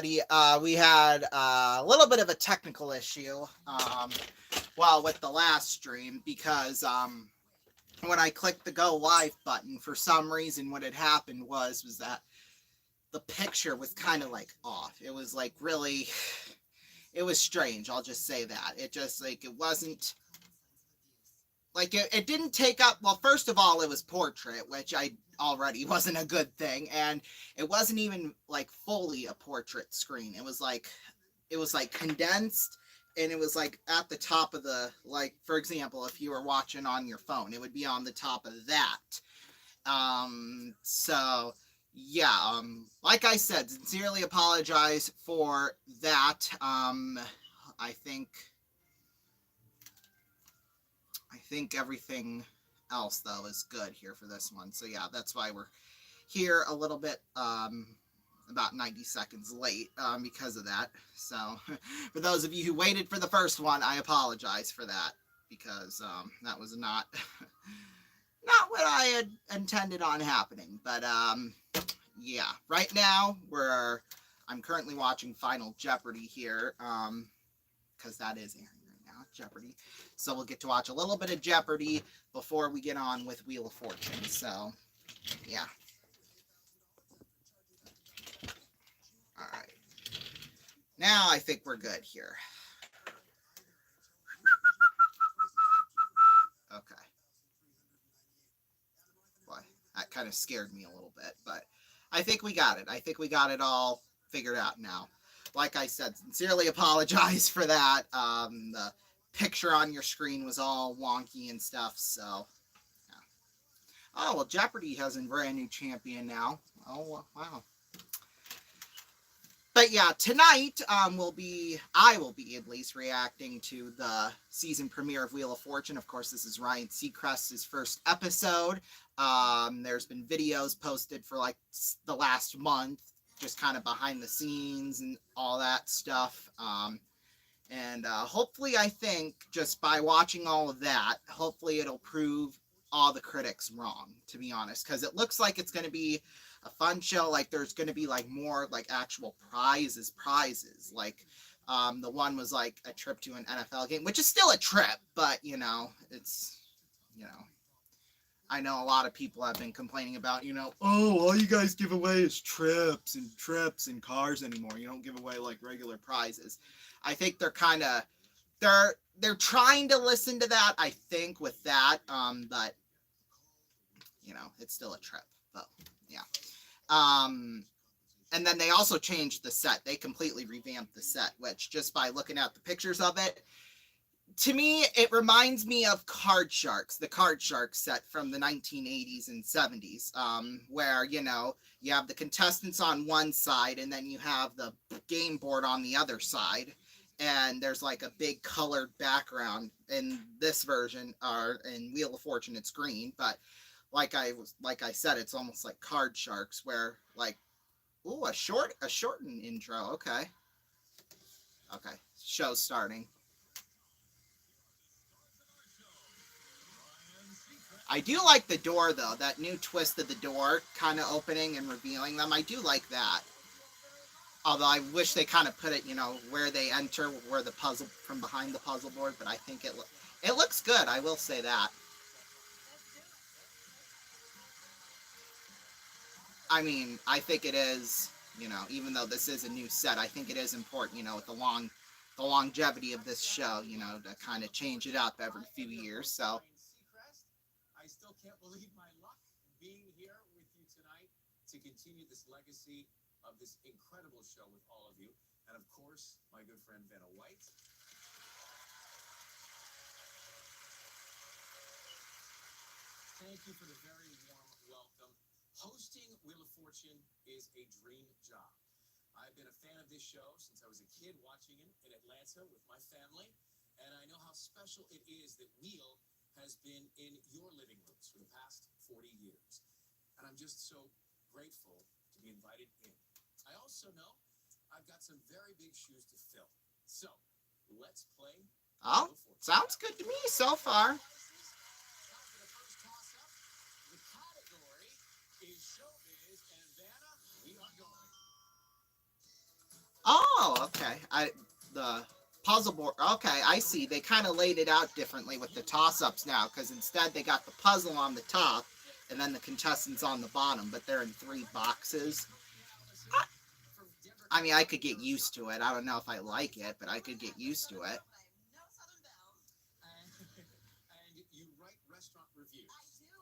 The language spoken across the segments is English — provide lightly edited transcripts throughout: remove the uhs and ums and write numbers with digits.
We had a little bit of a technical issue, well, with the last stream because when I clicked the go live button, for some reason, what had happened was that the picture was kind of like off. It was like really, it was strange. I'll just say that it just like it wasn't like it didn't take up. Well, first of all, it was portrait, which I already wasn't a good thing, and it wasn't even like fully a portrait screen. It was like condensed, and it was like at the top of the, like, for example, if you were watching on your phone, it would be on the top of that. So yeah, like I said, sincerely apologize for that. I think I think everything else though is good here for this one. So yeah, that's why we're here a little bit about 90 seconds late because of that. So for those of you who waited for the first one, I apologize for that because that was not not what I had intended on happening. But yeah, right now I'm currently watching Final Jeopardy here because that is airing right now, Jeopardy. So we'll get to watch a little bit of Jeopardy before we get on with Wheel of Fortune. So yeah. All right. Now I think we're good here. Okay. Boy, that kind of scared me a little bit, but I think we got it. I think we got it all figured out now. Like I said, sincerely apologize for that. The picture on your screen was all wonky and stuff, so. Yeah. Oh, well, Jeopardy has a brand new champion now. Oh, wow. But yeah, tonight I will be at least reacting to the season premiere of Wheel of Fortune. Of course, this is Ryan Seacrest's first episode. There's been videos posted for like the last month, just kind of behind the scenes and all that stuff. And hopefully, I think just by watching all of that, hopefully it'll prove all the critics wrong, to be honest, because it looks like it's going to be a fun show. Like there's going to be like more like actual prizes, like the one was like a trip to an NFL game, which is still a trip, but it's, you know, I know a lot of people have been complaining about, oh, all you guys give away is trips and cars anymore. You don't give away like regular prizes. I think they're kind of they're trying to listen to that, I think, with that. But it's still a trip. But yeah. And then they also changed the set. They completely revamped the set, which just by looking at the pictures of it, to me, it reminds me of Card Sharks, the Card Sharks set from the 1980s and 70s, where, you have the contestants on one side and then you have the game board on the other side. And there's like a big colored background in this version, or in Wheel of Fortune, it's green. But like I said, it's almost like Card Sharks, where like, ooh, a shortened intro. Okay, show's starting. I do like the door though, that new twist of the door, kind of opening and revealing them. I do like that. Although I wish they kind of put it, where they enter, where the puzzle, from behind the puzzle board. But I think it looks good. I will say that. I mean, I think it is, even though this is a new set, I think it is important, with the longevity of this show, to kind of change it up every few years. So. I still can't believe my luck being here with you tonight to continue this legacy of this incredible show with all of you. And of course, my good friend Vanna White. Thank you for the very warm welcome. Hosting Wheel of Fortune is a dream job. I've been a fan of this show since I was a kid watching it in Atlanta with my family. And I know how special it is that Wheel has been in your living rooms for the past 40 years. And I'm just so grateful to be invited in. I also know I've got some very big shoes to fill. So, let's play. Oh, sounds good to me so far. Time for the first toss-up. The category is showbiz, and Vanna, we are going. Oh, okay. The puzzle board. Okay, I see. They kind of laid it out differently with the toss-ups now, because instead they got the puzzle on the top, and then the contestants on the bottom, but they're in 3 boxes. I mean, I could get used to it. I don't know if I like it, but I could get used to it. And you write restaurant reviews.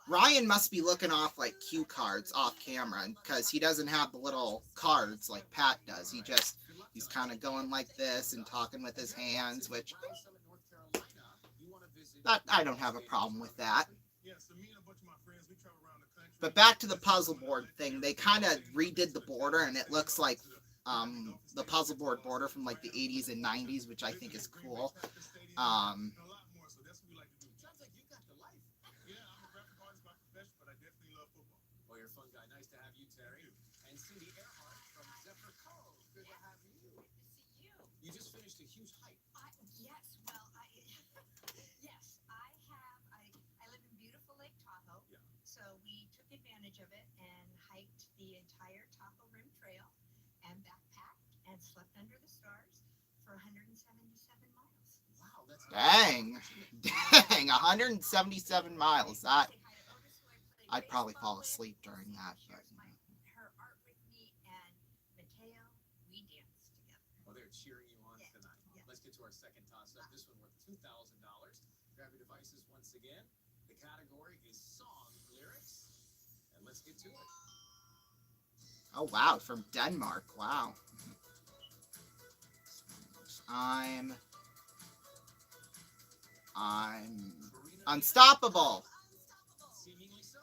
Ryan must be looking off like cue cards off camera, because he doesn't have the little cards like Pat does. He's kind of going like this and talking with his hands, which that I don't have a problem with that. But back to the puzzle board thing, they kind of redid the border, and it looks like the puzzle board border from like the 80s and 90s, which I think is cool. Well, you're a fun guy. Nice to have you, Terry. And Cindy Earhart from Zephyr Cove. Good to have you. Good to see you. You just finished a huge hike. Yes, well, yes, I live in beautiful Lake Tahoe. Yeah. So we took advantage of it and hiked the entire Tahoe Rim Trail and backpacked and slept under the stars for 177 miles. Wow, that's Dang, 177 miles. That I'd probably fall asleep during that. But, Her art with me and Mateo, we danced together. Well, they're cheering you on Yeah, tonight. yeah. Let's get to our second toss-up. This one worth $2,000. Grab your devices once again. The category is song lyrics. And let's get to it. oh wow, from Denmark. Wow. I'm unstoppable. Seemingly so.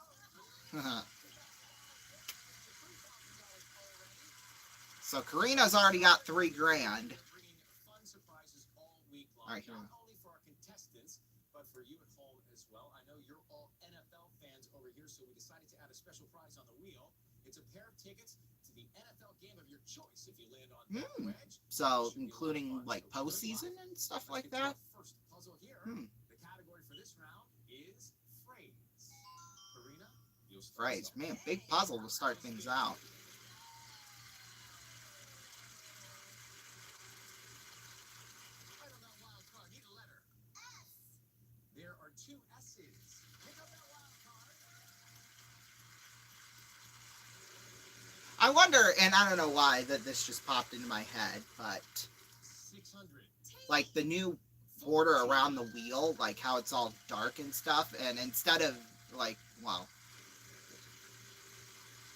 So Karina's already got $3 grand. Bringing fun surprises all week long. All right, here we Not only for our contestants, but for you at home as well. I know you're all NFL fans over here, so we decided to add a special prize on the wheel. It's a pair of tickets to the NFL game of your choice if you land on that wedge. So Should be a lot of including fun. like So good luck. postseason and stuff Let's like get to that. our first puzzle here. The category for this round is phrase. Karina, you'll start us Phrase. off. Man, big puzzle to start things out. Right on that wild card, need a letter. S. There are 2 S's. Pick up that wild card. I wonder, and I don't know why that this just popped into my head, but 600. like the new border around the wheel, like how it's all dark and stuff, and instead of like, well,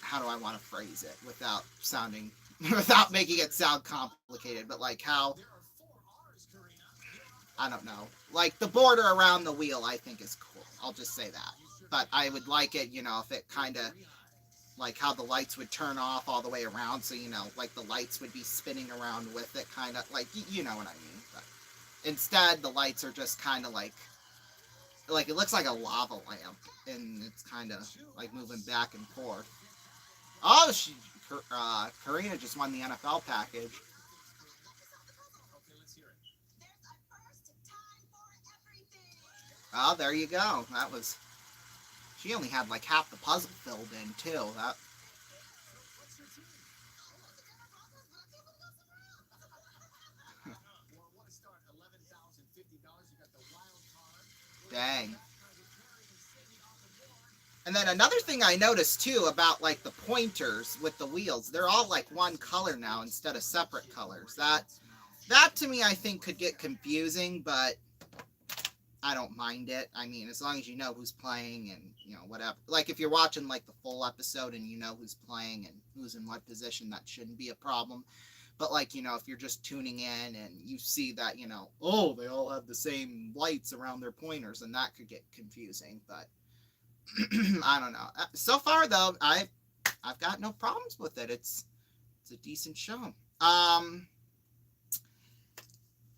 how do I want to phrase it without sounding, without making it sound complicated, but like how, There are 4 R's, Karina. I don't know, like the border around the wheel I think is cool. I'll just say that. But I would like it, you know, if it kind of, like how the lights would turn off all the way around, so, you know, like the lights would be spinning around with it, kind of, like, you know what I mean. But instead, the lights are just kind of like it looks like a lava lamp, and it's kind of like moving back and forth. Oh, Karina just won the NFL package. Okay, let's hear it. There's a first time for everything. Oh, there you go. That was, she only had like half the puzzle filled in too. That, What's your team? Well, what a start. $11,050. You got the wild card. dang. And then another thing I noticed too about like the pointers with the wheels, they're all like one color now instead of separate colors. That to me I think could get confusing, but I don't mind it. I mean, as long as you know who's playing and, you know, whatever. Like if you're watching like the full episode and you know who's playing and who's in what position, that shouldn't be a problem. But like, you know, if you're just tuning in and you see that, you know, oh, they all have the same lights around their pointers, and that could get confusing. But I don't know. So far though, I've got no problems with it. It's a decent show.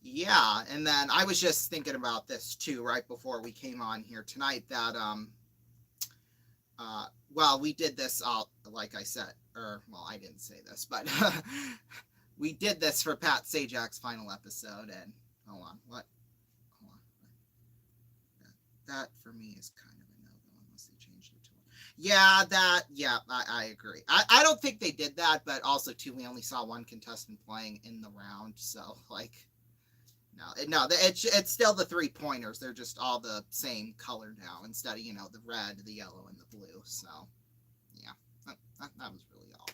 Yeah, and then I was just thinking about this too right before we came on here tonight, that well, we did this like I said, or well, I didn't say this, but we did this for Pat Sajak's final episode, and hold on, that for me is kind of a no-go unless they changed it to one. Yeah, I agree. I don't think they did that, but also too, we only saw one contestant playing in the round, so like, no, it's still the 3-pointers. They're just all the same color now instead of the red, the yellow, and the blue. So yeah, that was really all.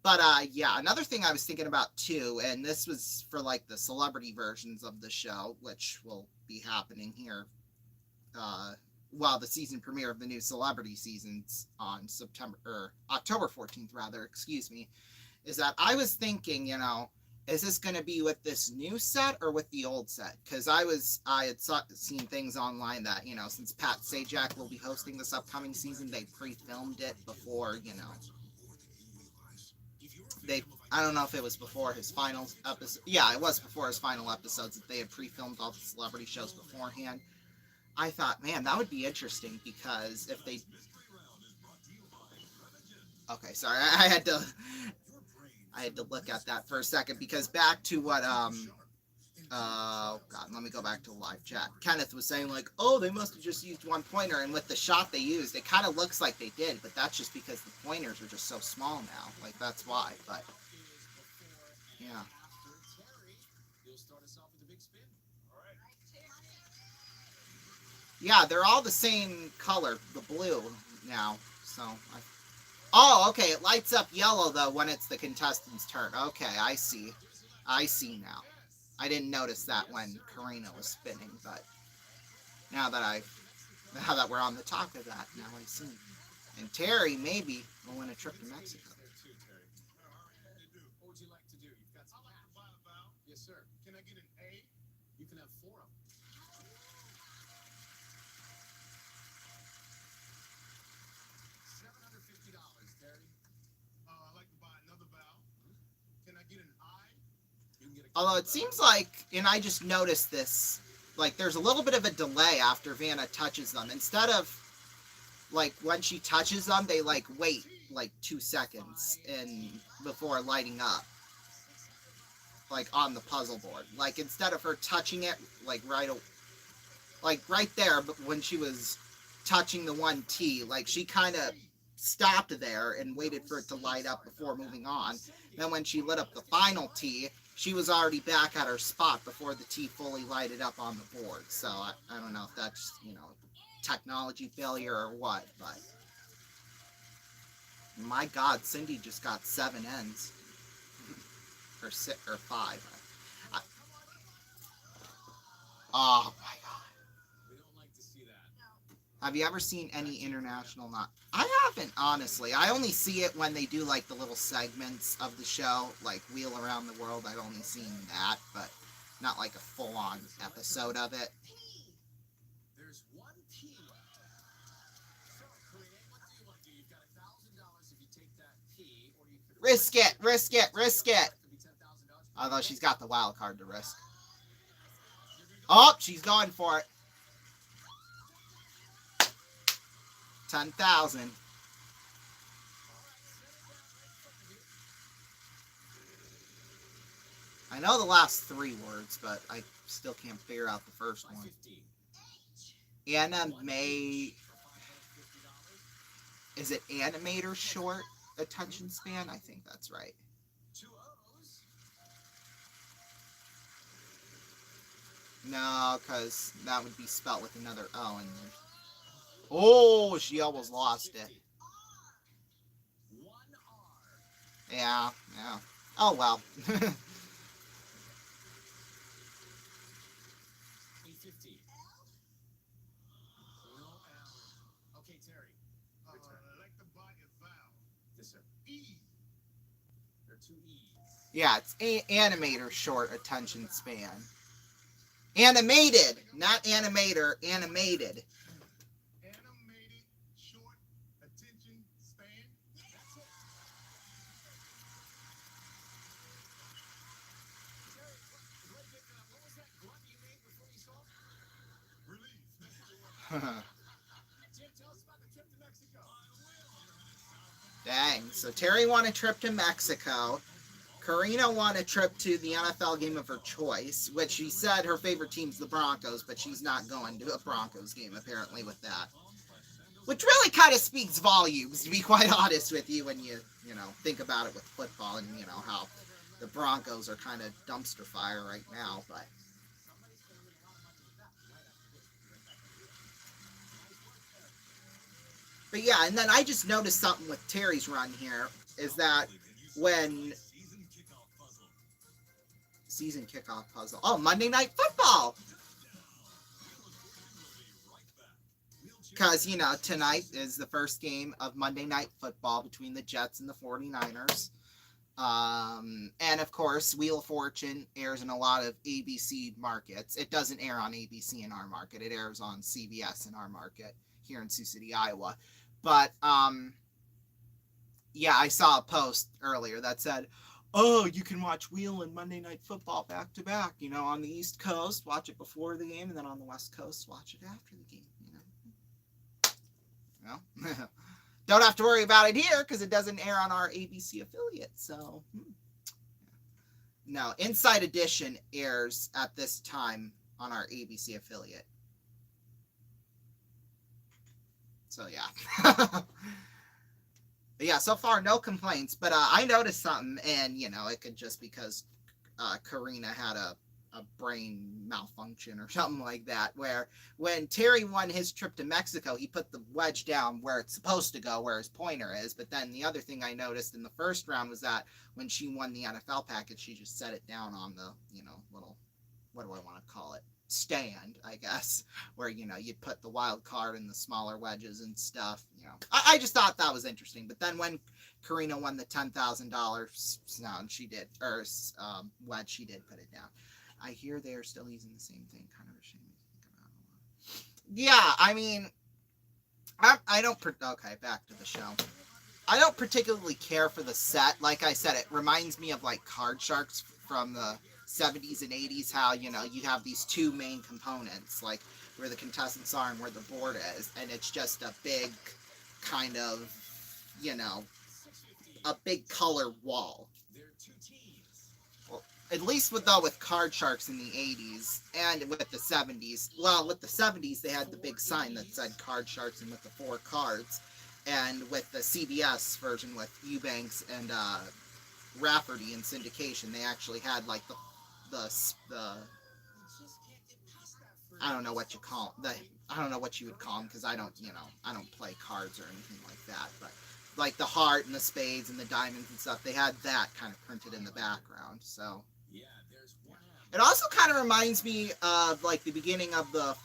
But yeah, another thing I was thinking about too, and this was for like the celebrity versions of the show, which will be happening here. Well, the season premiere of the new celebrity seasons on October 14th, rather, excuse me, is that I was thinking, is this going to be with this new set or with the old set? Because I had seen things online that, since Pat Sajak will be hosting this upcoming season, they pre-filmed it before, I don't know if it was before his final episode. Yeah, it was before his final episodes that they had pre-filmed all the celebrity shows beforehand. I thought, man, that would be interesting because if they... Okay, sorry, I had to look at that for a second because back to what God, let me go back to the live chat. Kenneth was saying like, oh, they must have just used 1-pointer, and with the shot they used, it kind of looks like they did, but that's just because the pointers are just so small now. Like that's why. But yeah. Yeah, they're all the same color, the blue now. So, oh, okay, it lights up yellow though when it's the contestant's turn. Okay, I see now. I didn't notice that when Karina was spinning, but now that we're on the topic of that, now I see. And Terry maybe will win a trip to Mexico. What would you like to do? You've got some cash. Yes, sir. Can I get an A? You can have 4 of them. $750, Terry. I'd like to buy another vowel. Can I get an I? You can get a... Although it seems like, and I just noticed this, like there's a little bit of a delay after Vanna touches them. Instead of like when she touches them, they like wait like 2 seconds and before lighting up, like on the puzzle board. Like instead of her touching it like right there, but when she was touching the 1T, like she kind of stopped there and waited for it to light up before moving on. Then when she lit up the final T, she was already back at her spot before the T fully lighted up on the board. So I don't know if that's, technology failure or what, but my God, Cindy just got 7 ends. Or 5. Oh my God. We don't like to see that. Have you ever seen any international I haven't, honestly. I only see it when they do like the little segments of the show, like Wheel Around the World. I've only seen that, but not like a full-on episode of it. There's 1 T. So, Karina, what do you want to do? You've got $1,000 if you take that P, or you could Risk it. Although she's got the wild card to risk. Oh, she's going for it. 10,000. I know the last 3 words, but I still can't figure out the first one. Is it animator short attention span? I think that's right. 2 O's. No, because that would be spelt with another O in there. Oh, she almost lost it. 1 R. Yeah. Oh, well. 50. No L. Okay, Terry. I'd like to buy a vowel. Yes, sir. E. There are 2 E's. Yeah, it's animator short attention span. Animated, not animator, animated. Animated short attention span. That's it. Terry, what was that grunt you made before you saw? Relief. Jim, tell us about the trip to Mexico. Dang, so Terry won a trip to Mexico. Karina won a trip to the NFL game of her choice, which she said her favorite team's the Broncos, but she's not going to a Broncos game apparently with that. which really kind of speaks volumes, to be quite honest with you, when you think about it with football and how the Broncos are kind of dumpster fire right now. But yeah, and then I just noticed something with Terry's run here is that when season kickoff puzzle, oh, Monday Night Football, because tonight is the first game of Monday Night Football between the Jets and the 49ers. And of course, Wheel of Fortune airs in a lot of ABC markets. It doesn't air on ABC in our market. It airs on CBS in our market here in Sioux City, Iowa. But yeah, I saw a post earlier that said, "Oh, you can watch Wheel and Monday Night Football back to back. On the East Coast, watch it before the game, and then on the West Coast, watch it after the game." Don't have to worry about it here because it doesn't air on our ABC affiliate. So, no, Inside Edition airs at this time on our ABC affiliate. So, yeah. But yeah, so far, no complaints. But I noticed something, and, it could just because Karina had a brain malfunction or something like that, where when Terry won his trip to Mexico, he put the wedge down where it's supposed to go, where his pointer is. But then the other thing I noticed in the first round was that when she won the NFL package, she just set it down on the, little, what do I want to call it? Stand, I guess, where, you'd put the wild card and the smaller wedges and stuff. I just thought that was interesting. But then when Karina won the $10,000 sound, she did, or wedge, she did put it down. I hear they're still using the same thing. Kind of a shame to think about. Yeah, I mean, I don't. Okay, back to the show. I don't particularly care for the set. Like I said, it reminds me of like Card Sharks from the 70s and 80s. How you have these two main components, like where the contestants are and where the board is, and it's just a big kind of, a big color wall. At least with Card Sharks in the 80s and with the 70s. Well, with the 70s, they had the big sign that said Card Sharks and with the 4 cards. And with the CBS version with Eubanks and Rafferty in syndication, they actually had like the I don't know what you call I don't know what you would call them because I don't play cards or anything like that. But like the heart and the spades and the diamonds and stuff, they had that kind of printed in the background. So. It also kind of reminds me of like the beginning of the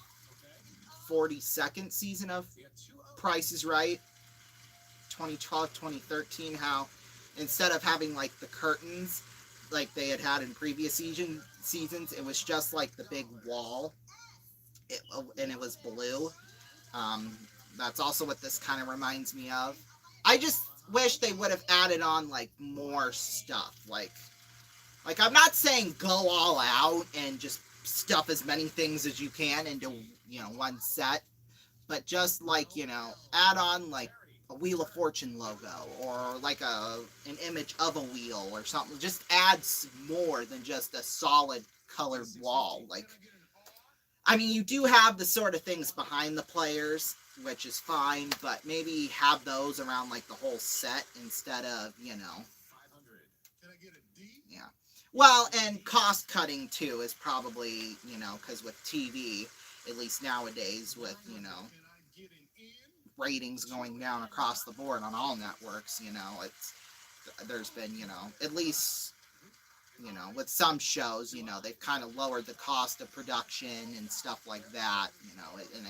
42nd season of Price is Right, 2012, 2013, how instead of having like the curtains like they had in previous seasons, it was just like the big wall, and it was blue. That's also what this kind of reminds me of. I just wish they would have added on like more stuff, like I'm not saying go all out and just stuff as many things as you can into, one set, but just like, add on like a Wheel of Fortune logo or like an image of a wheel or something. Just adds more than just a solid colored wall. Like, I mean, you do have the sort of things behind the players, which is fine, but maybe have those around like the whole set instead of, Yeah. Well, and cost cutting too is probably, because with TV, at least nowadays, with, ratings going down across the board on all networks, there's been, at least, with some shows, they've kind of lowered the cost of production and stuff like that, and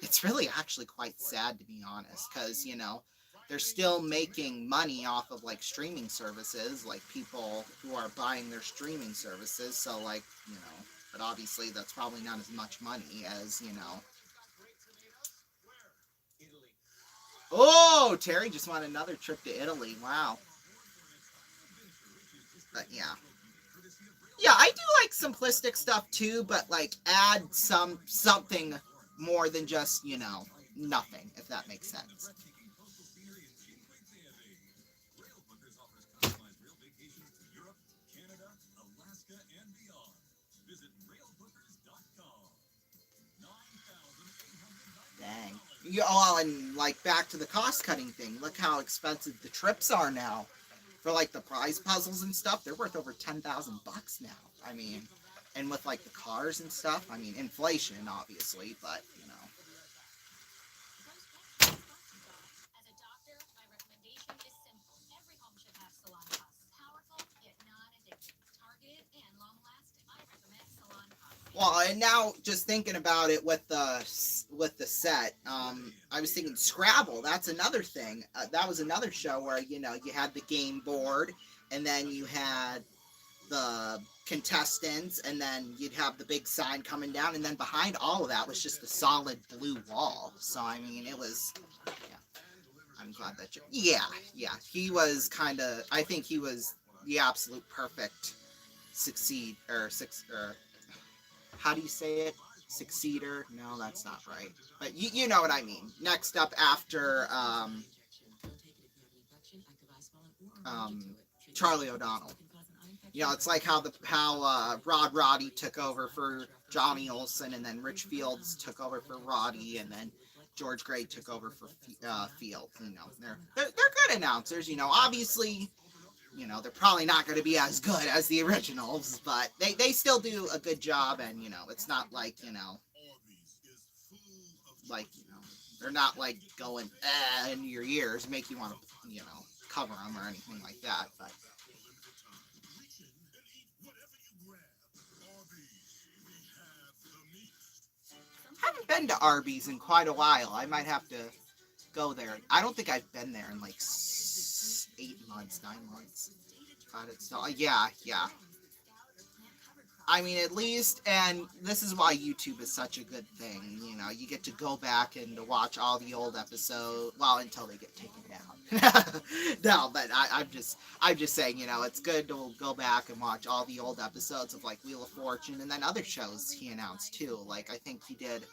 it's really actually quite sad, to be honest, because, they're still making money off of like streaming services, like people who are buying their streaming services. So like, but obviously that's probably not as much money as, Oh, Terry just won another trip to Italy. Wow. But yeah. Yeah, I do like simplistic stuff too, but like add something more than just, nothing, if that makes sense. Dang. And like back to the cost cutting thing. Look how expensive the trips are now. For like the prize puzzles and stuff, they're worth over $10,000 now. I mean, and with like the cars and stuff, I mean, inflation obviously, but you know. As a doctor, my recommendation is simple. Every home should have salon costs. Powerful, yet non-addictive. Targeted and long-lasting. I recommend salon costs. Well, and now just thinking about it with the set, I was thinking Scrabble. That's another thing. That was another show where you had the game board, and then you had the contestants, and then you'd have the big sign coming down, and then behind all of that was just a solid blue wall. So I mean, it was. Yeah, I'm glad that you. Yeah, he was kind of. I think he was the absolute perfect how do you say it? Succeeder? No, that's not right. But you know what I mean. Next up after Charlie O'Donnell. It's like how Rod Roddy took over for Johnny Olson, and then Rich Fields took over for Roddy, and then George Gray took over for Fields. They're good announcers. Obviously, they're probably not going to be as good as the originals, but they still do a good job, and it's not like they're not like going in your ears, make you want to cover them or anything like that, but. Haven't been to Arby's in quite a while. I might have to go there. I don't think I've been there in like 8 months, 9 months. God, it's not. Yeah. I mean, at least, and this is why YouTube is such a good thing. You get to go back and to watch all the old episodes. Well, until they get taken down. No, but I'm just saying. It's good to go back and watch all the old episodes of like Wheel of Fortune, and then other shows he announced too. Like I think he did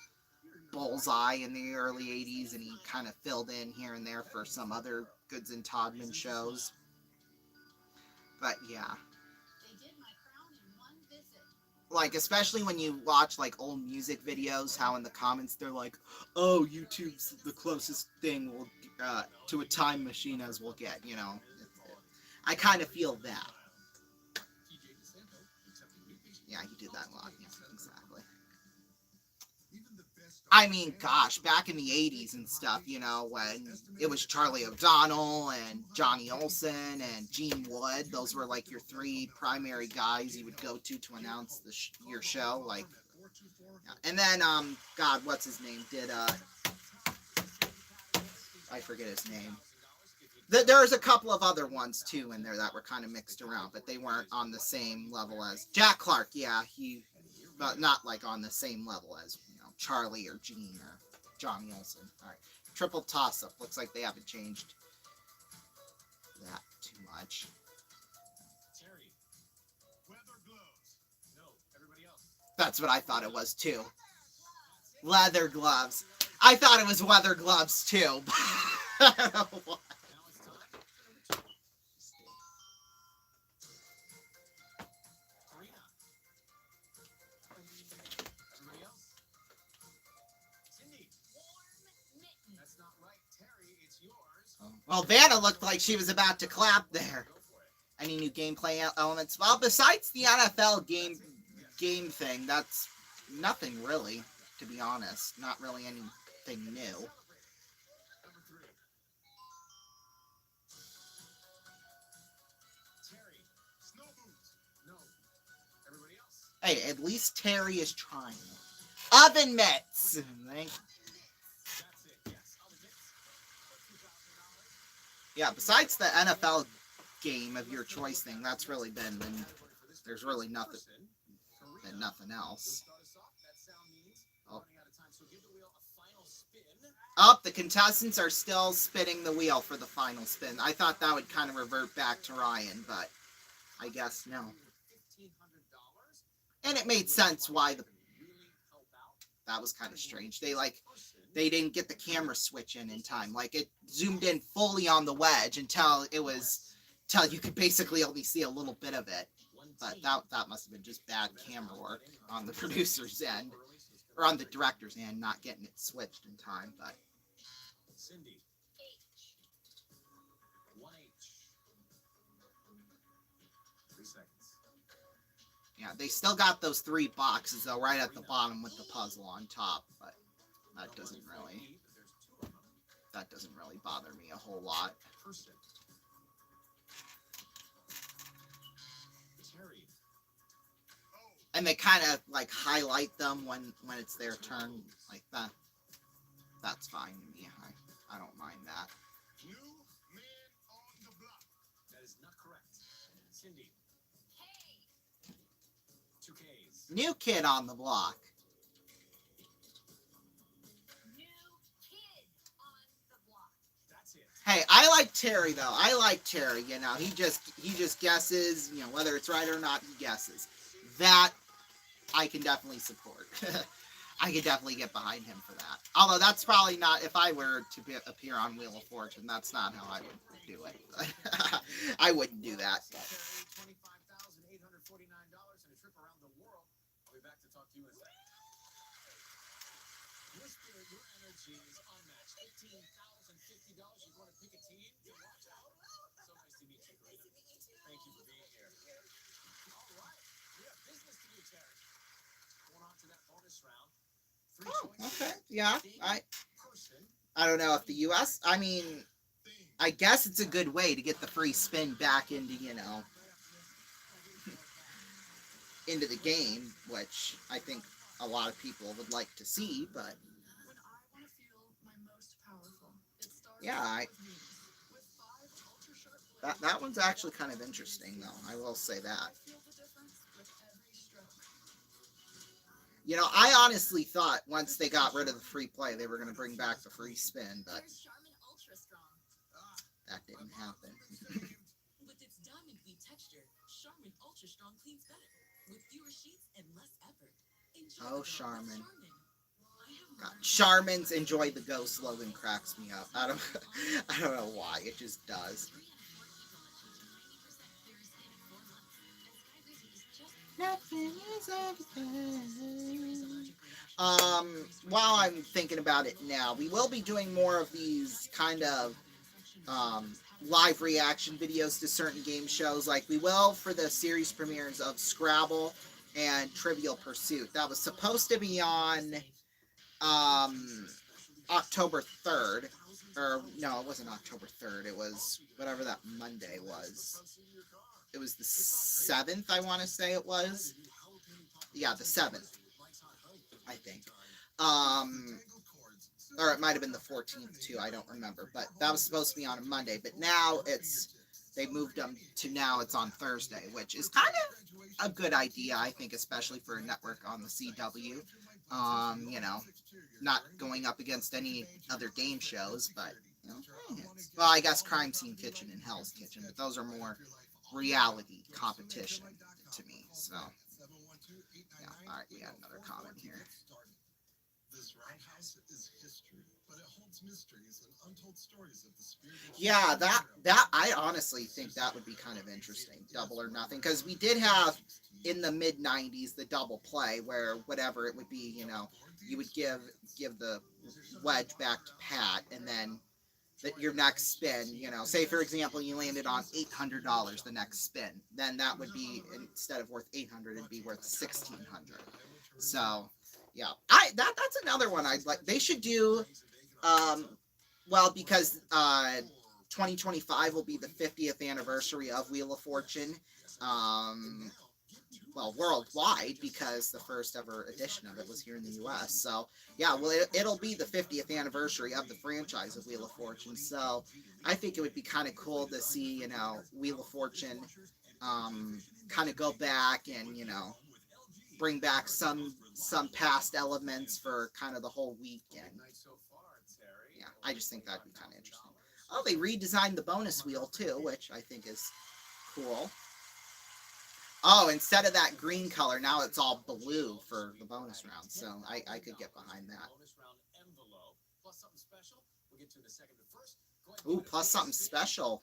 Bullseye in the early '80s, and he kind of filled in here and there for some other Goods and Todman shows. But yeah. Like, especially when you watch like old music videos, how in the comments they're like, "Oh, YouTube's the closest thing to a time machine as we'll get." I kind of feel that. Yeah, he did that a lot. Yeah, exactly. I mean, gosh, back in the '80s and stuff, when it was Charlie O'Donnell and Johnny Olson and Gene Wood, those were like your 3 primary guys you would go to announce your show. Like, yeah. And then, God, what's his name? I forget his name. There's a couple of other ones too in there that were kind of mixed around, but they weren't on the same level as Jack Clark. Yeah, but not like on the same level as Charlie or Gene or Johnny Olson. All right, triple toss-up. Looks like they haven't changed that too much. Terry, leather gloves. No, everybody else. That's what I thought it was too. Leather gloves. I thought it was leather gloves too. I don't know why. Well, Vanna looked like she was about to clap there. Any new gameplay elements? Well, besides the NFL game thing, that's nothing really, to be honest. Not really anything new. Hey, at least Terry is trying. Oven mitts! Yeah, besides the NFL game of your choice thing, that's really been, there's really nothing else. Oh, the contestants are still spinning the wheel for the final spin. I thought that would kind of revert back to Ryan, but I guess no. And it made sense why that was kind of strange. They didn't get the camera switch in time. Like, it zoomed in fully on the wedge until you could basically only see a little bit of it. But that must have been just bad camera work on the producer's end, or on the director's end, not getting it switched in time. But Cindy. H. 1H. 3 seconds. Yeah, they still got those 3 boxes though right at the bottom with the puzzle on top, but that doesn't really bother me a whole lot. Person. Terry. And they kind of like highlight them when it's their turn, like that. That's fine to me. I don't mind that. New man on the block. That is not correct. Cindy. K. 2 Ks. New kid on the block. New kid on the block. That's it. Hey, I like Terry though. I like Terry. You know, he just guesses. You know, whether it's right or not, he guesses. That I can definitely support. I could definitely get behind him for that. Although that's probably not, if I were to appear on Wheel of Fortune, that's not how I would do it. I wouldn't do that. $25,849 and a trip around the world. I'll be back to talk to you in a second. Your spirit, your energy is unmatched. $15,050. You're going to pick a team to watch out. So nice to meet you, Karina. Thank you for being here. All right. We have business to do, Terry. Going on to that bonus round. 3 Oh, choices. okay. Yeah, Person. I don't know if the U.S., I mean, I guess it's a good way to get the free spin back into, you know, into the game, which I think a lot of people would like to see, but When I want to feel my most powerful, it starts yeah, with five ultra-sharp that one's actually kind of interesting, though. I will say that. I feel the difference with every stroke. You know, I honestly thought once they got rid of the free play, they were going to bring back the free spin, but Here's Charmin Ultra Strong. that didn't happen. With its diamond weave texture, Charmin Ultra Strong cleans better, with fewer sheets and less effort. Enjoy Oh, the go Charmin. with Charmin. God, Charmin's "Enjoy the Go" slogan cracks me up. I don't know why. It just does. 3 and 4 key collection, 90% clear skin in 4 months. And Sky Breezy is just Nothing is everything. While I'm thinking about it now, we will be doing more of these kind of live reaction videos to certain game shows, like we will for the series premieres of Scrabble and Trivial Pursuit. That was supposed to be on October 3rd, or no, it wasn't October 3rd. It was whatever that Monday was. It was the 7th, I want to say it was. Yeah, the 7th, I think. Or it might have been the 14th too, I don't remember. But that was supposed to be on a Monday. But now they moved them to now it's on Thursday, which is kind of a good idea, I think, especially for a network on the CW. You know, not going up against any other game shows, but, you know, well, I guess Crime Scene Kitchen and Hell's Kitchen, but those are more reality competition to me, so. Yeah, alright, we got another comment here. This roundhouse is history, but it holds mysteries and untold stories of the spirit. Yeah, that I honestly think that would be kind of interesting, Double or Nothing, because we did have in the mid 90s the double play where whatever it would be, you know, you would give the wedge back to Pat, and then your next spin, you know, say for example you landed on $800 the next spin, then that would be, instead of worth $800, it'd be worth $1,600. So yeah, that's another one I'd like. They should do, well, because 2025 will be the 50th anniversary of Wheel of Fortune. Well, worldwide, because the first ever edition of it was here in the U.S. So, yeah, well, it'll be the 50th anniversary of the franchise of Wheel of Fortune. So, I think it would be kind of cool to see, you know, Wheel of Fortune kind of go back and, you know, bring back some past elements for kind of the whole weekend. Yeah, I just think that'd be kind of interesting. Oh, they redesigned the bonus wheel, too, which I think is cool. Oh, instead of that green color, now it's all blue for the bonus round. So I could get behind that. Ooh, plus something special.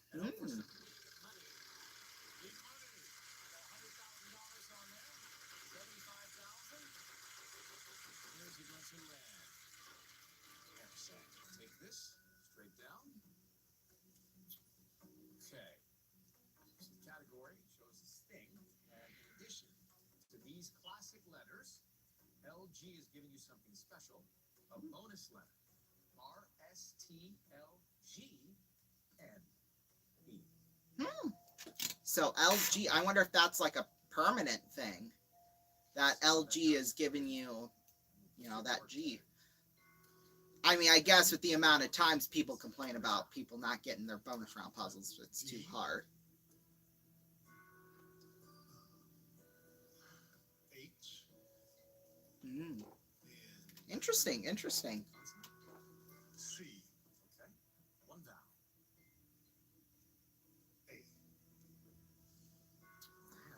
Okay. So the category shows a sting, and in addition to these classic letters, LG is giving you something special, a bonus letter. RSTLGNE. So LG, I wonder if that's like a permanent thing. That LG is giving you, that G. I mean, I guess with the amount of times people complain about people not getting their bonus round puzzles, it's too hard. H. Interesting. C. Okay. One vowel. A.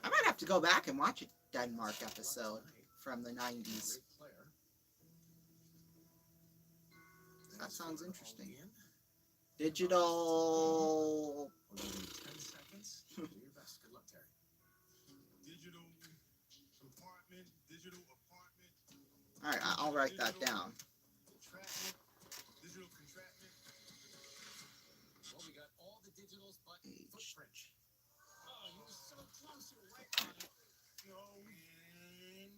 I might have to go back and watch a Denmark episode from the 90s. That sounds interesting. Digital. 10 seconds. Do your best. Good luck, Terry. Digital compartment. Digital apartment. All right, I'll write that down. Contraptment. Digital contraptment. Well, we got all the digitals but footprint. Oh, you were so close. You were right on it. No, man.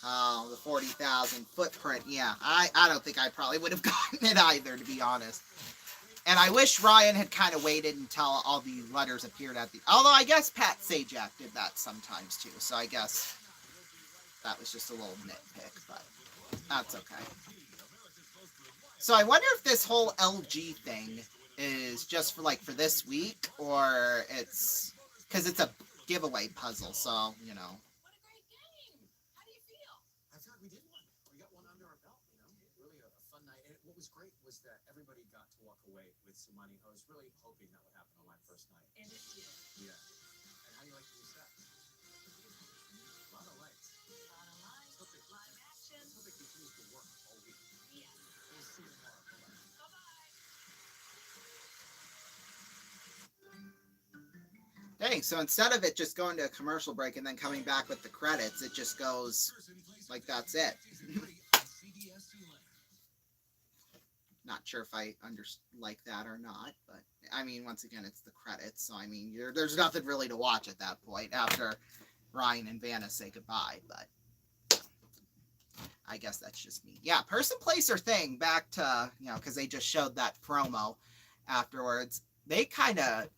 Oh, the 40,000 footprint. Yeah, I don't think I probably would have gotten it either, to be honest. And I wish Ryan had kind of waited until all the letters appeared at the... Although I guess Pat Sajak did that sometimes too, so I guess that was just a little nitpick, but that's okay. So I wonder if this whole LG thing is just for this week, or it's... Because it's a giveaway puzzle, so, What a great game! How do you feel? I feel like we did one. We got one under our belt, Really a fun night. And what was great was that everybody got to walk away with some money. I was really hoping that would happen on my first night. And it did. Yeah. And how do you like the new set? A lot of lights. A lot of lights, a lot of action. I hope it continues to work all week. Yes. We'll see you tomorrow. Bye-bye. Bye-bye. Dang, so instead of it just going to a commercial break and then coming back with the credits, it just goes like that's it. Not sure if I like that or not, but I mean, once again, it's the credits, so I mean, there's nothing really to watch at that point after Ryan and Vanna say goodbye, but I guess that's just me. Yeah, person, place, or thing, back to, because they just showed that promo afterwards. They kind of,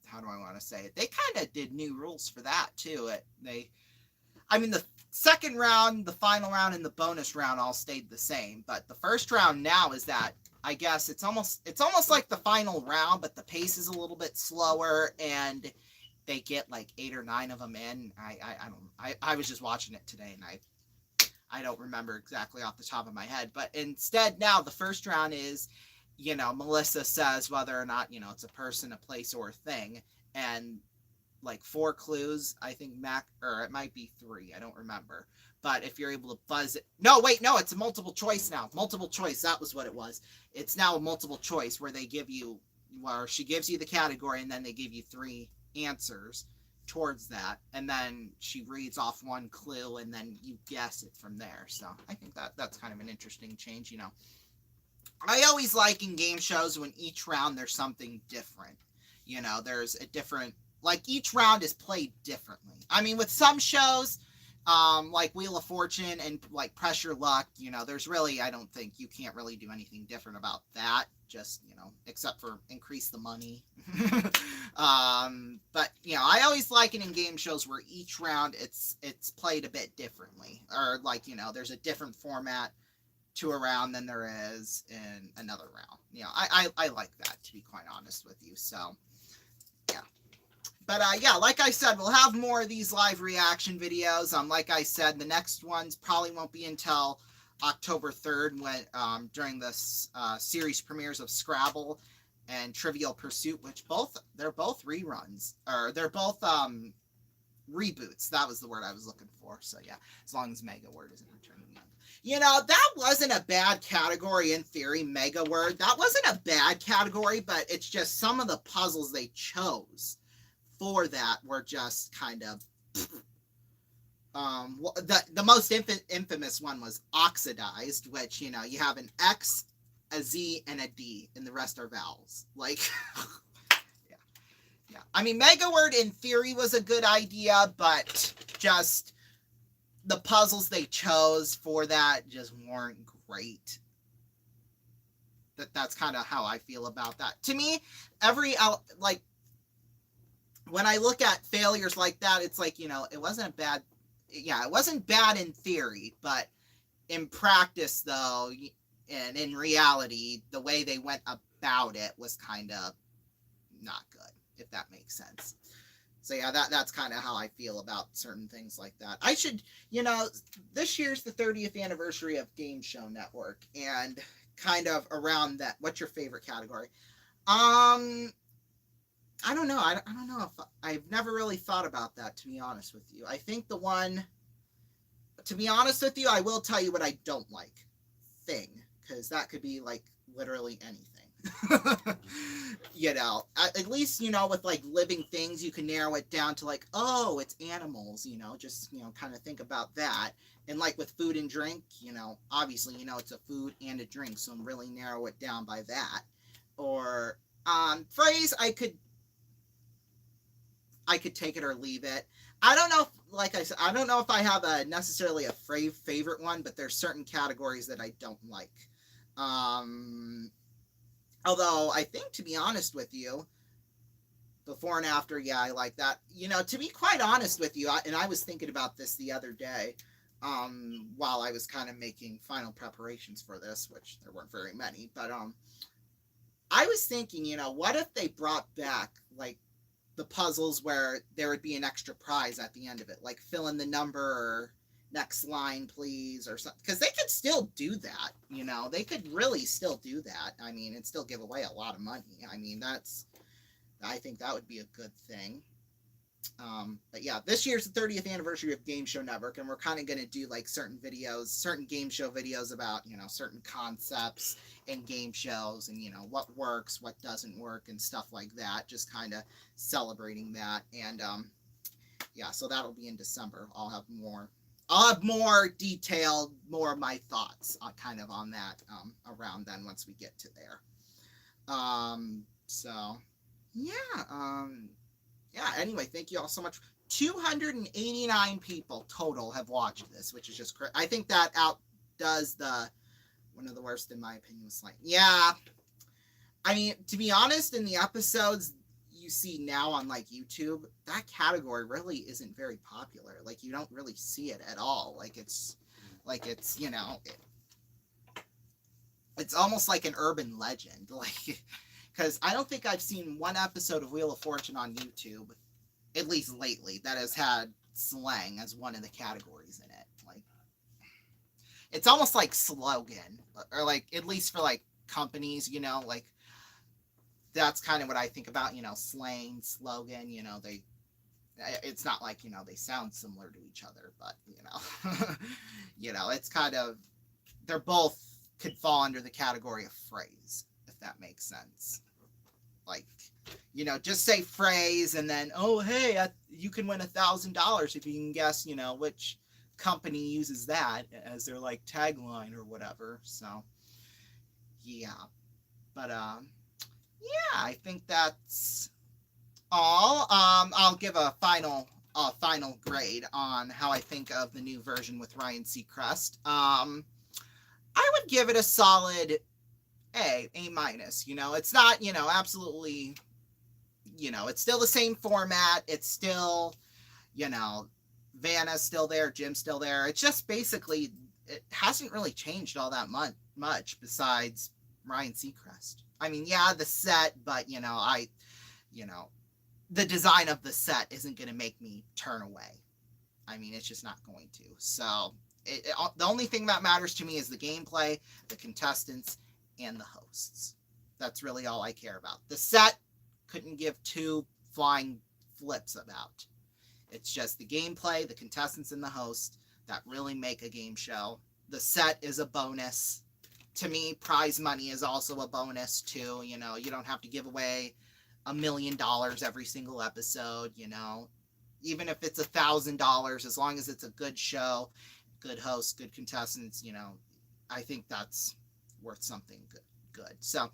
how do I want to say it? They kind of did new rules for that too. The second round, the final round, and the bonus round all stayed the same. But the first round now is that, I guess it's almost like the final round, but the pace is a little bit slower, and they get like 8 or 9 of them in. I was just watching it today, and I don't remember exactly off the top of my head. But instead now the first round is, Melissa says whether or not, it's a person, a place, or a thing, and like 4 clues, I think, or it might be 3, I don't remember. But if you're able to buzz it, it's a multiple choice now. Multiple choice, that was what it was. It's now a multiple choice where she gives you the category, and then they give you 3 answers towards that, and then she reads off 1 clue, and then you guess it from there. So I think that's kind of an interesting change. I always like in game shows when each round there's something different. There's a different, like, each round is played differently. I mean, with some shows, like Wheel of Fortune and like Pressure Luck, there's really, I don't think you can't really do anything different about that. Just, except for increase the money. But, I always like it in game shows where each round it's played a bit differently. Or like, there's a different format to a round than there is in another round. I like that, to be quite honest with you. So, yeah. But, like I said, we'll have more of these live reaction videos. Like I said, the next ones probably won't be until October 3rd, when during the series premieres of Scrabble and Trivial Pursuit, which they're both reruns, or they're both reboots. That was the word I was looking for. So yeah, as long as Mega Word isn't returning yet. That wasn't a bad category in theory, Mega Word. That wasn't a bad category, but it's just some of the puzzles they chose for that were just kind of... the most infamous one was Oxidized, which, you have an X a Z and a D, and the rest are vowels. Like, yeah, yeah. I mean, Mega Word in theory was a good idea, but just the puzzles they chose for that just weren't great. That's kind of how I feel about that. To me, like, when I look at failures like that, it's like, it wasn't bad. Yeah, it wasn't bad in theory, but in practice, though, and in reality, the way they went about it was kind of not good, if that makes sense. So yeah, that's kind of how I feel about certain things like that. I should, this year's the 30th anniversary of Game Show Network, and kind of around that, what's your favorite category? I don't know. I don't know if I've never really thought about that, to be honest with you. I think to be honest with you, I will tell you what I don't like. Thing, because that could be like literally anything. At least, with like living things, you can narrow it down to like, oh, it's animals, just, kind of think about that. And like with food and drink, obviously, it's a food and a drink, so really narrow it down by that. Or phrase, I could take it or leave it. I don't know if, like I said, I don't know if I have necessarily a favorite one, but there's certain categories that I don't like. Although I think, to be honest with you, before and after, yeah, I like that. To be quite honest with you, and I was thinking about this the other day, while I was kind of making final preparations for this, which there weren't very many, but I was thinking, what if they brought back like the puzzles where there would be an extra prize at the end of it, like fill in the number or next line please or something, because they could still do that. They could really still do that. I mean, and still give away a lot of money. I mean, I think that would be a good thing. But yeah, this year's the 30th anniversary of Game Show Network, and we're kind of going to do like certain game show videos about, certain concepts and game shows, and, what works, what doesn't work, and stuff like that, just kind of celebrating that. And yeah, so that'll be in December. I'll have more detailed, more of my thoughts kind of on that around then, once we get to there. So yeah, yeah, anyway, thank you all so much. 289 people total have watched this, which is just crazy. I think that outdoes one of the worst, in my opinion, was like, yeah. I mean, to be honest, in the episodes you see now on like YouTube, that category really isn't very popular. Like, you don't really see it at all. It's it's almost like an urban legend. Like, because I don't think I've seen one episode of Wheel of Fortune on YouTube, at least lately, that has had slang as one of the categories in it. Like, it's almost like slogan, or like, at least for like companies, like, that's kind of what I think about, slang, slogan, it's not like, they sound similar to each other, but, it's kind of, they're both could fall under the category of phrase, if that makes sense. Like, just say phrase, and then, oh, hey, you can win $1,000 if you can guess, which company uses that as their like tagline or whatever. So yeah, but yeah, I think that's all. I'll give a final grade on how I think of the new version with Ryan Seacrest. I would give it a solid A minus. It's not, absolutely, it's still the same format. It's still, Vanna's still there, Jim's still there. It's just basically, it hasn't really changed all that much besides Ryan Seacrest. I mean, yeah, the set, but, the design of the set isn't going to make me turn away. I mean, it's just not going to. So, the only thing that matters to me is the gameplay, the contestants, and the hosts. That's really all I care about. The set, couldn't give two flying flips about. It's just the gameplay, the contestants, and the host that really make a game show. The set is a bonus. To me, prize money is also a bonus too. You don't have to give away $1 million every single episode. Even if it's $1,000, as long as it's a good show, good hosts, good contestants, I think that's worth something good. good. So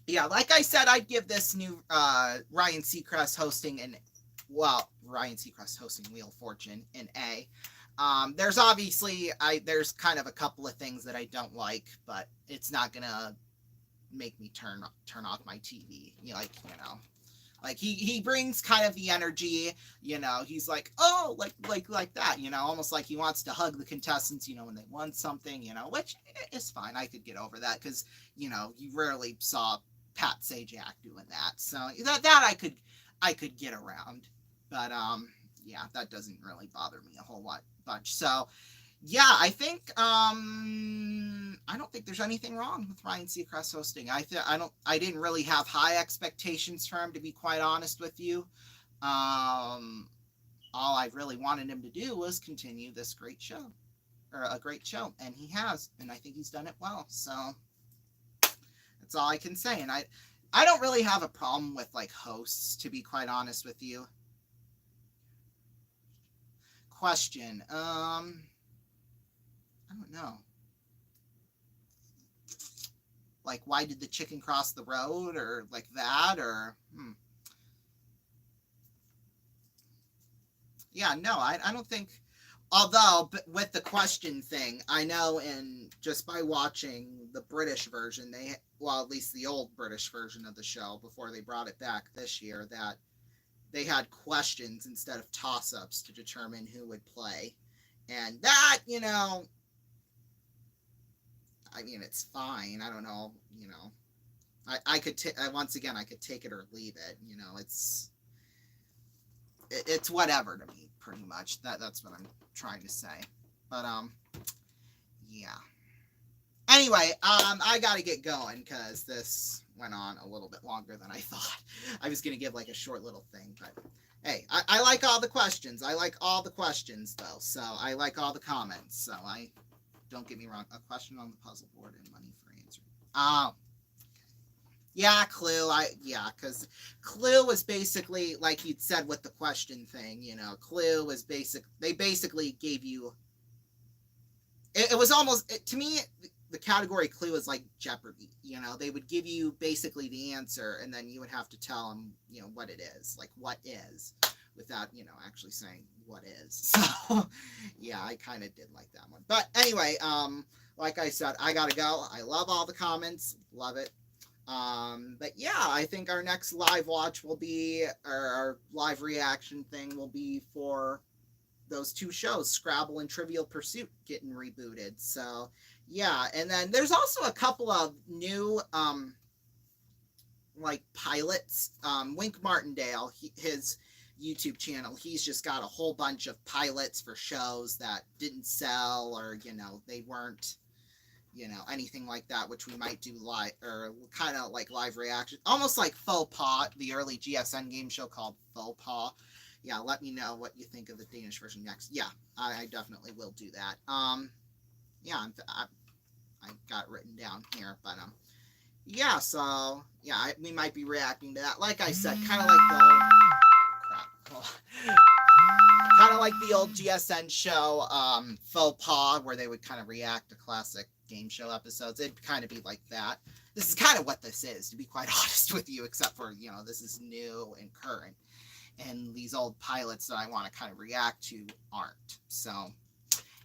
yeah, like I said, I'd give this new Ryan Seacrest hosting Wheel of Fortune an A. There's obviously there's kind of a couple of things that I don't like, but it's not gonna make me turn off my TV. Like he brings kind of the energy, he's like, oh, like that, almost like he wants to hug the contestants, when they won something, which is fine. I could get over that because, you rarely saw Pat Sajak doing that. So that I could get around. But yeah, that doesn't really bother me a whole bunch. So yeah, I think I don't think there's anything wrong with Ryan Seacrest hosting. I didn't really have high expectations for him, to be quite honest with you. All I really wanted him to do was continue this great show, or a great show, and he has, and I think he's done it well. So that's all I can say. And I don't really have a problem with like hosts, to be quite honest with you. Question. I don't know. Like, why did the chicken cross the road, or like that, or yeah, no, I don't think. Although, with the question thing, I know just by watching the British version, at least the old British version of the show before they brought it back this year, that they had questions instead of toss-ups to determine who would play. And that, I mean, it's fine. I don't know, I could once again, I could take it or leave it. It's whatever to me, pretty much. That's what I'm trying to say. But yeah. Anyway, I gotta get going because this went on a little bit longer than I thought. I was gonna give like a short little thing, but hey, I like all the questions. I like all the questions though, so I like all the comments. So don't get me wrong, a question on the puzzle board and money for answering. Yeah, Clue. Because Clue was basically like you'd said with the question thing. Clue was they basically gave you. It was almost, to me, the category Clue is like Jeopardy. They would give you basically the answer, and then you would have to tell them, what it is, like what is, without actually saying what is. So yeah, I kind of did like that one. But anyway, like I said, I gotta go. I love all the comments, love it. But yeah, I think our next live watch will be, or our live reaction thing will be for those two shows, Scrabble and Trivial Pursuit, getting rebooted. So yeah, and then there's also a couple of new like pilots. Wink Martindale, his YouTube channel, he's just got a whole bunch of pilots for shows that didn't sell, or they weren't anything like that, which we might do live, or kind of like live reaction, almost like Faux Pas, the early GSN game show called Faux Pas. Yeah, let me know what you think of the Danish version next. Yeah, I definitely will do that. Yeah, I got it written down here, but yeah, so yeah, we might be reacting to that. Like I said, kind of like the kind of like the old GSN show, Faux Pas, where they would kind of react to classic game show episodes. It'd kind of be like that. This is kind of what this is, to be quite honest with you, except for, this is new and current. And these old pilots that I want to kind of react to aren't. So,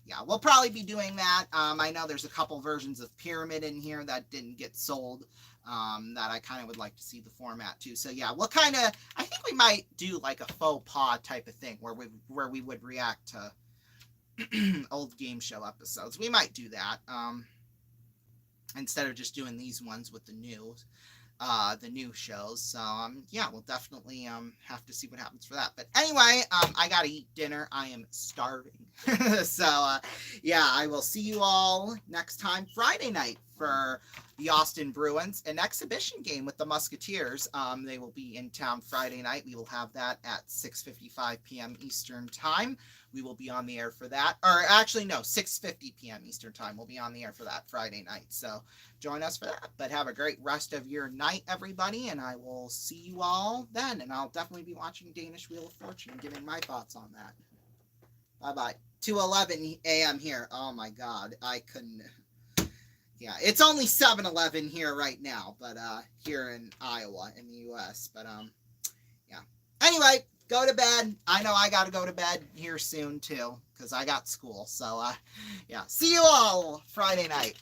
yeah, we'll probably be doing that. I know there's a couple versions of Pyramid in here that didn't get sold, that I kind of would like to see the format too. So, yeah, we'll kind of, I think we might do like a Faux Pas type of thing where we would react to old game show episodes. We might do that, instead of just doing these ones with the new shows. So yeah, we'll definitely have to see what happens for that. But anyway, I gotta eat dinner. I am starving. So yeah, I will see you all next time Friday night for the Austin Bruins, an exhibition game with the Musketeers. They will be in town Friday night. We will have that at 6:55 p.m. Eastern time. We will be on the air for that. Or actually, no, 6:50 p.m. Eastern time. We'll be on the air for that Friday night. So join us for that. But have a great rest of your night, everybody. And I will see you all then. And I'll definitely be watching Danish Wheel of Fortune and giving my thoughts on that. Bye-bye. 2:11 a.m. here. Oh, my God. I couldn't. Yeah, it's only 7-Eleven here right now, but here in Iowa in the US. But yeah. Anyway, go to bed. I know I gotta go to bed here soon too, because I got school. So yeah. See you all Friday night.